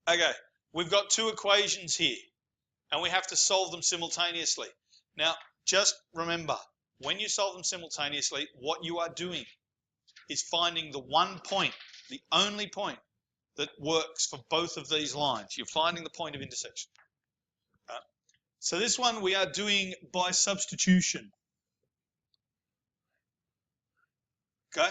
Okay, we've got two equations here, and we have to solve them simultaneously. Now, just remember, when you solve them simultaneously, what you are doing is finding the one point, the only point that works for both of these lines. You're finding the point of intersection. Right? So this one we are doing by substitution. Okay?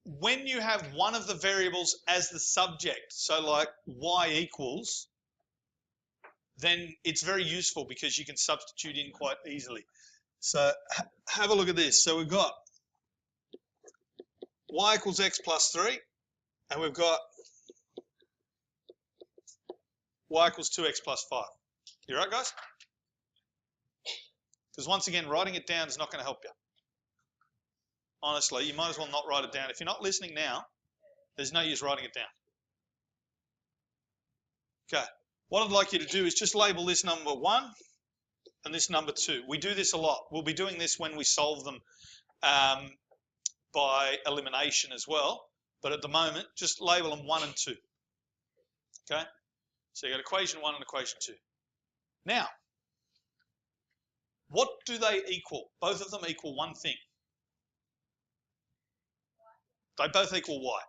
When you have one of the variables as the subject, so like y equals, then it's very useful because you can substitute in quite easily. So have a look at this. So we've got y equals x plus 3, and we've got y equals 2x plus 5. You right, guys? Because once again, writing it down is not going to help you. Honestly, you might as well not write it down. If you're not listening now, there's no use writing it down. Okay. What I'd like you to do is just label this number 1 and this number 2. We do this a lot. We'll be doing this when we solve them by elimination as well. But at the moment, just label them 1 and 2. Okay? So you got equation 1 and equation 2. Now, what do they equal? Both of them equal one thing. They both equal y.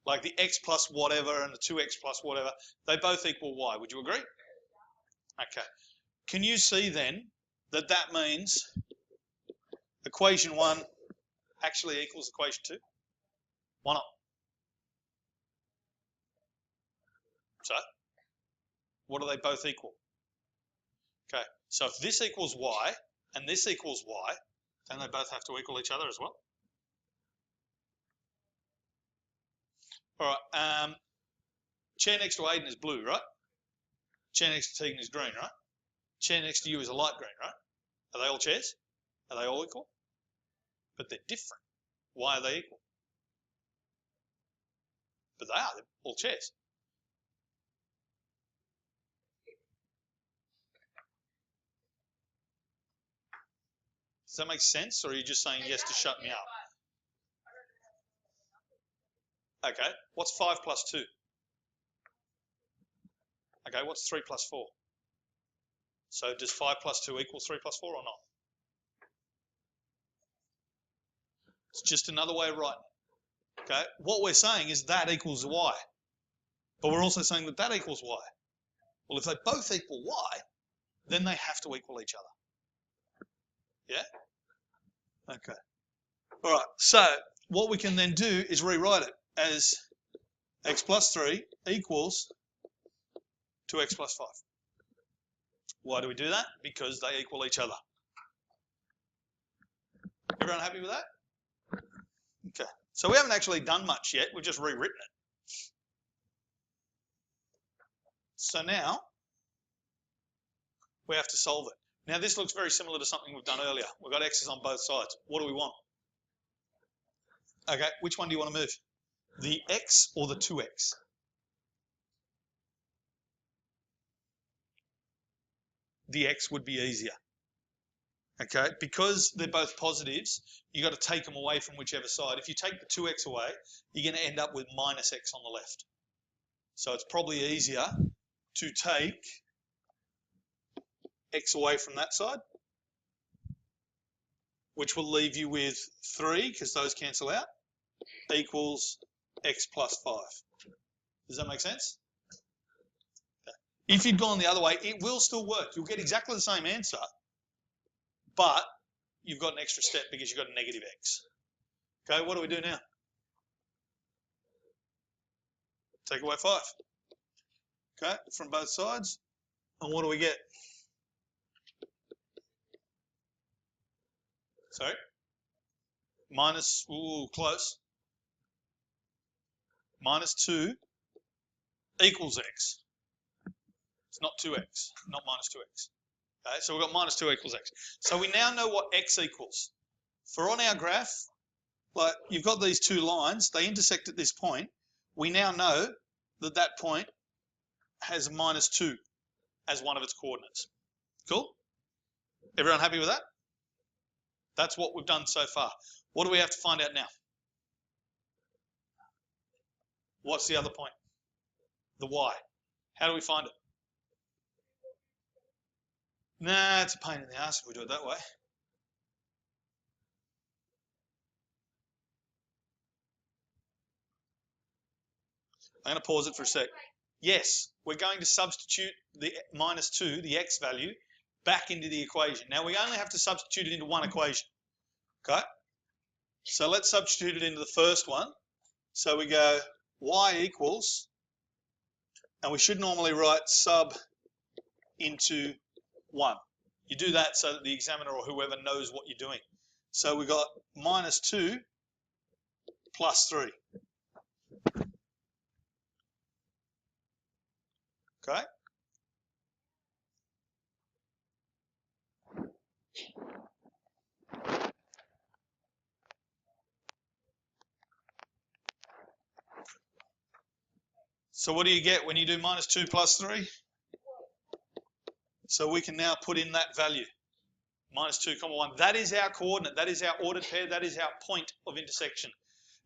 Like the x plus whatever and the 2x plus whatever, they both equal y. Would you agree? Okay. Can you see then that that means equation 1 actually equals equation 2? Why not? So, what do they both equal? Okay, so if this equals y and this equals y, then they both have to equal each other as well. All right, chair next to Aiden is blue, right? Chair next to Tegan is green, right? Chair next to you is a light green, right? Are they all chairs? Are they all equal? But they're different. Why are they equal? But they are, they're all chairs. Does that make sense, or are you just saying yes to shut me up? Okay, what's 5 plus 2? Okay, what's 3 plus 4? So does 5 plus 2 equal 3 plus 4 or not? It's just another way of writing it. Okay, what we're saying is that equals y. But we're also saying that that equals y. Well, if they both equal y, then they have to equal each other. Yeah? Okay. All right, so what we can then do is rewrite it as x plus 3 equals 2x plus 5. Why do we do that? Because they equal each other. Everyone happy with that? Okay. So we haven't actually done much yet. We've just rewritten it. So now we have to solve it. Now this looks very similar to something we've done earlier. We've got x's on both sides. What do we want? Okay, which one do you want to move? The x or the 2x? The x would be easier. Okay, because they're both positives, you got to take them away from whichever side. If you take the 2x away, you're going to end up with minus x on the left. So it's probably easier to take x away from that side, which will leave you with 3, because those cancel out, equals x plus 5. Does that make sense? Okay. If you'd gone the other way, it will still work. You'll get exactly the same answer, but you've got an extra step because you've got a negative x. Okay, what do we do now? Take away 5. Okay, from both sides. And what do we get? Sorry? Minus, ooh, close. Minus 2 equals x. It's not 2x, not minus 2x. Okay, so we've got minus 2 equals x. So we now know what x equals. For on our graph, like you've got these two lines, they intersect at this point. We now know that that point has minus 2 as one of its coordinates. Cool? Everyone happy with that? That's what we've done so far. What do we have to find out now? What's the other point? The y. How do we find it? Nah, it's a pain in the ass if we do it that way. I'm going to pause it for a sec. Yes, we're going to substitute the -2, the x value, back into the equation. Now, we only have to substitute it into one equation, okay? So let's substitute it into the first one. So we go y equals, and we should normally write sub into 1. You do that so that the examiner or whoever knows what you're doing. So we got -2 plus 3. Okay? So what do you get when you do -2 plus 3? So we can now put in that value, -2, 1. That is our coordinate. That is our ordered pair. That is our point of intersection.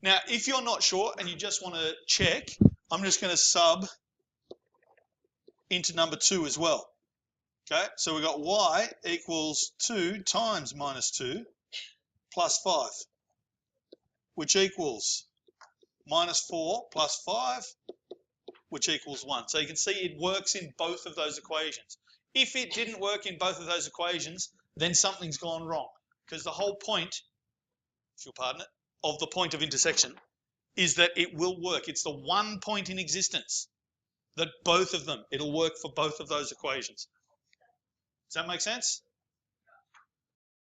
Now, if you're not sure and you just want to check, I'm just going to sub into number 2 as well. Okay, so we've got y equals 2 times -2 plus 5, which equals -4 plus 5, which equals 1. So you can see it works in both of those equations. If it didn't work in both of those equations, then something's gone wrong, because the whole point, if you'll pardon it, of the point of intersection is that it will work. It's the one point in existence that both of them, it'll work for both of those equations. Does that make sense?